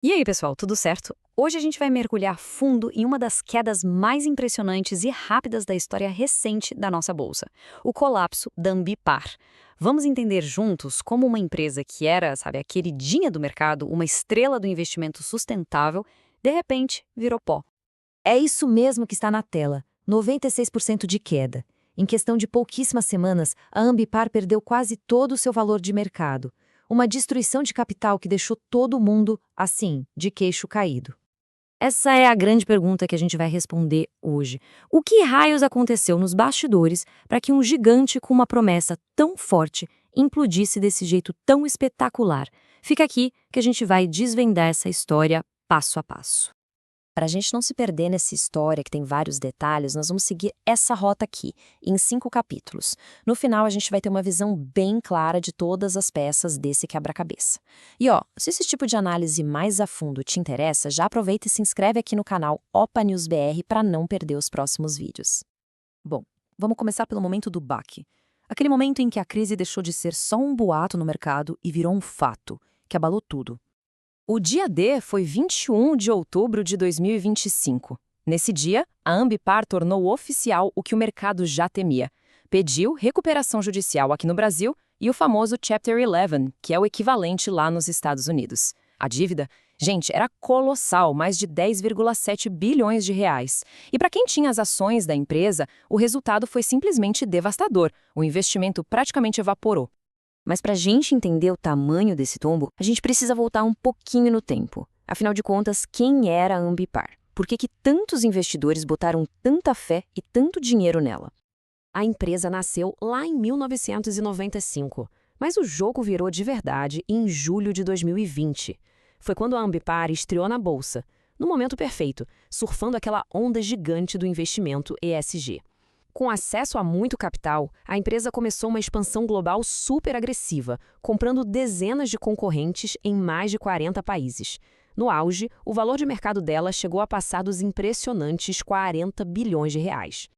E aí, pessoal, tudo certo? Hoje a gente vai mergulhar fundo em uma das quedas mais impressionantes e rápidas da história recente da nossa bolsa, o colapso da Ambipar. Vamos entender juntos como uma empresa que era, sabe, a queridinha do mercado, uma estrela do investimento sustentável, de repente virou pó. É isso mesmo que está na tela, 96% de queda. Em questão de pouquíssimas semanas, a Ambipar perdeu quase todo o seu valor de mercado. Uma destruição de capital que deixou todo mundo, assim, de queixo caído. Essa é a grande pergunta que a gente vai responder hoje. O que raios aconteceu nos bastidores para que um gigante com uma promessa tão forte implodisse desse jeito tão espetacular? Fica aqui que a gente vai desvendar essa história passo a passo. Para a gente não se perder nessa história que tem vários detalhes, nós vamos seguir essa rota aqui, em 5 capítulos. No final, a gente vai ter uma visão bem clara de todas as peças desse quebra-cabeça. E ó, se esse tipo de análise mais a fundo te interessa, já aproveita e se inscreve aqui no canal Opa News BR para não perder os próximos vídeos. Bom, vamos começar pelo momento do baque. Aquele momento em que a crise deixou de ser só um boato no mercado e virou um fato, que abalou tudo. O dia D foi 21 de outubro de 2025. Nesse dia, a Ambipar tornou oficial o que o mercado já temia. Pediu recuperação judicial aqui no Brasil e o famoso Chapter 11, que é o equivalente lá nos Estados Unidos. A dívida, gente, era colossal, mais de 10,7 bilhões de reais. E para quem tinha as ações da empresa, o resultado foi simplesmente devastador. O investimento praticamente evaporou. Mas para a gente entender o tamanho desse tombo, a gente precisa voltar um pouquinho no tempo. Afinal de contas, quem era a Ambipar? Por que tantos investidores botaram tanta fé e tanto dinheiro nela? A empresa nasceu lá em 1995, mas o jogo virou de verdade em julho de 2020. Foi quando a Ambipar estreou na bolsa, no momento perfeito, surfando aquela onda gigante do investimento ESG. Com acesso a muito capital, a empresa começou uma expansão global super agressiva, comprando dezenas de concorrentes em mais de 40 países. No auge, o valor de mercado dela chegou a passar dos impressionantes 40 bilhões de reais.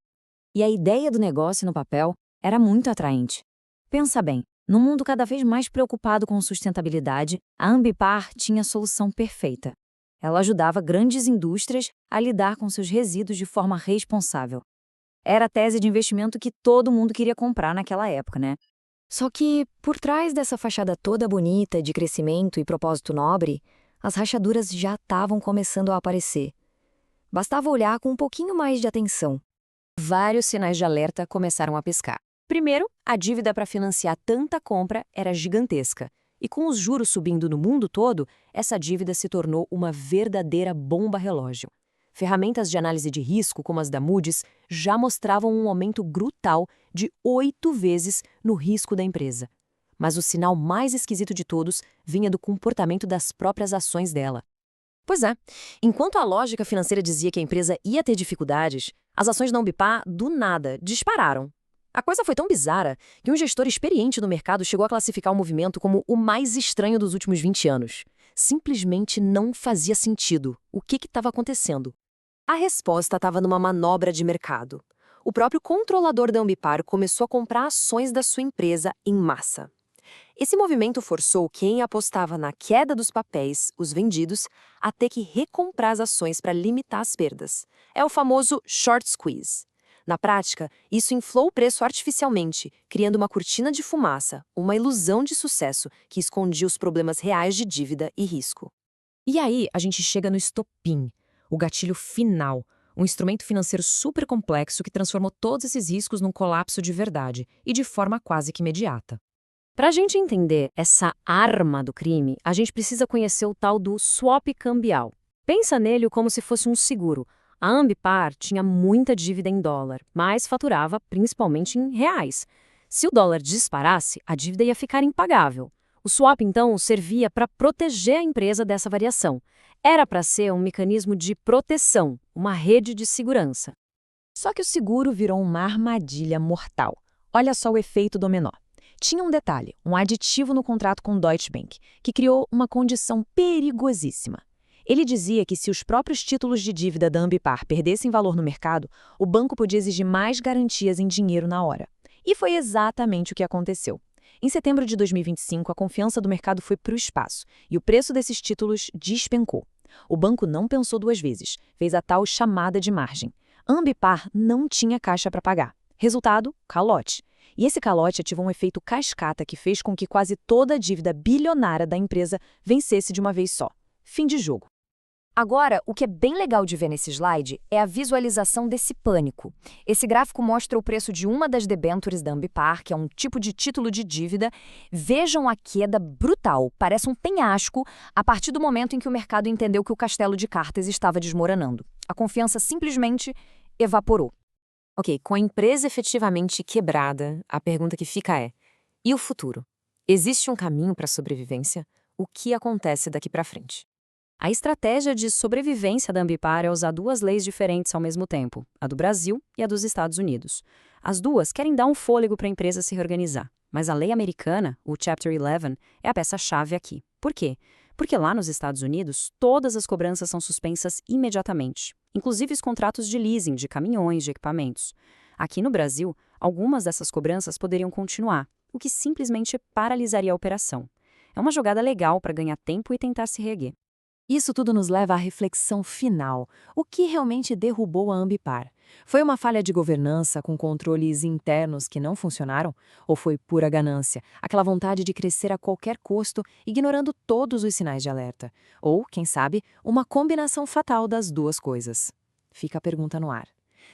E a ideia do negócio no papel era muito atraente. Pensa bem, num mundo cada vez mais preocupado com sustentabilidade, a Ambipar tinha a solução perfeita. Ela ajudava grandes indústrias a lidar com seus resíduos de forma responsável. Era a tese de investimento que todo mundo queria comprar naquela época, né? Só que, por trás dessa fachada toda bonita de crescimento e propósito nobre, as rachaduras já estavam começando a aparecer. Bastava olhar com um pouquinho mais de atenção. Vários sinais de alerta começaram a piscar. Primeiro, a dívida para financiar tanta compra era gigantesca. E com os juros subindo no mundo todo, essa dívida se tornou uma verdadeira bomba relógio. Ferramentas de análise de risco, como as da Moody's, já mostravam um aumento brutal de 8 vezes no risco da empresa. Mas o sinal mais esquisito de todos vinha do comportamento das próprias ações dela. Pois é, enquanto a lógica financeira dizia que a empresa ia ter dificuldades, as ações da Ambipar, do nada, dispararam. A coisa foi tão bizarra que um gestor experiente no mercado chegou a classificar o movimento como o mais estranho dos últimos 20 anos. Simplesmente não fazia sentido. O que estava acontecendo? A resposta estava numa manobra de mercado. O próprio controlador da Ambipar começou a comprar ações da sua empresa em massa. Esse movimento forçou quem apostava na queda dos papéis, os vendidos, a ter que recomprar as ações para limitar as perdas. É o famoso short squeeze. Na prática, isso inflou o preço artificialmente, criando uma cortina de fumaça, uma ilusão de sucesso que escondia os problemas reais de dívida e risco. E aí a gente chega no estopim, o gatilho final, um instrumento financeiro super complexo que transformou todos esses riscos num colapso de verdade e de forma quase que imediata. Para a gente entender essa arma do crime, a gente precisa conhecer o tal do swap cambial. Pensa nele como se fosse um seguro. A Ambipar tinha muita dívida em dólar, mas faturava principalmente em reais. Se o dólar disparasse, a dívida ia ficar impagável. O swap, então, servia para proteger a empresa dessa variação. Era para ser um mecanismo de proteção, uma rede de segurança. Só que o seguro virou uma armadilha mortal. Olha só o efeito dominó. Tinha um detalhe, um aditivo no contrato com Deutsche Bank, que criou uma condição perigosíssima. Ele dizia que se os próprios títulos de dívida da Ambipar perdessem valor no mercado, o banco podia exigir mais garantias em dinheiro na hora. E foi exatamente o que aconteceu. Em setembro de 2025, a confiança do mercado foi para o espaço e o preço desses títulos despencou. O banco não pensou duas vezes, fez a tal chamada de margem. A Ambipar não tinha caixa para pagar. Resultado, calote. E esse calote ativou um efeito cascata que fez com que quase toda a dívida bilionária da empresa vencesse de uma vez só. Fim de jogo. Agora, o que é bem legal de ver nesse slide é a visualização desse pânico. Esse gráfico mostra o preço de uma das debêntures da Ambipar, que é um tipo de título de dívida. Vejam a queda brutal, parece um penhasco, a partir do momento em que o mercado entendeu que o castelo de cartas estava desmoronando. A confiança simplesmente evaporou. Ok, com a empresa efetivamente quebrada, a pergunta que fica é: e o futuro? Existe um caminho para a sobrevivência? O que acontece daqui para frente? A estratégia de sobrevivência da Ambipar é usar duas leis diferentes ao mesmo tempo, a do Brasil e a dos Estados Unidos. As duas querem dar um fôlego para a empresa se reorganizar, mas a lei americana, o Chapter 11, é a peça-chave aqui. Por quê? Porque lá nos Estados Unidos, todas as cobranças são suspensas imediatamente, inclusive os contratos de leasing de caminhões, de equipamentos. Aqui no Brasil, algumas dessas cobranças poderiam continuar, o que simplesmente paralisaria a operação. É uma jogada legal para ganhar tempo e tentar se reerguer. Isso tudo nos leva à reflexão final. O que realmente derrubou a Ambipar? Foi uma falha de governança com controles internos que não funcionaram? Ou foi pura ganância, aquela vontade de crescer a qualquer custo, ignorando todos os sinais de alerta? Ou, quem sabe, uma combinação fatal das duas coisas? Fica a pergunta no ar.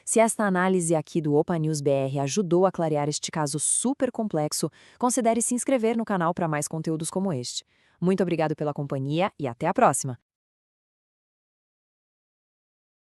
Se esta análise aqui do Opa News BR ajudou a clarear este caso super complexo, considere se inscrever no canal para mais conteúdos como este. Muito obrigado pela companhia e até a próxima!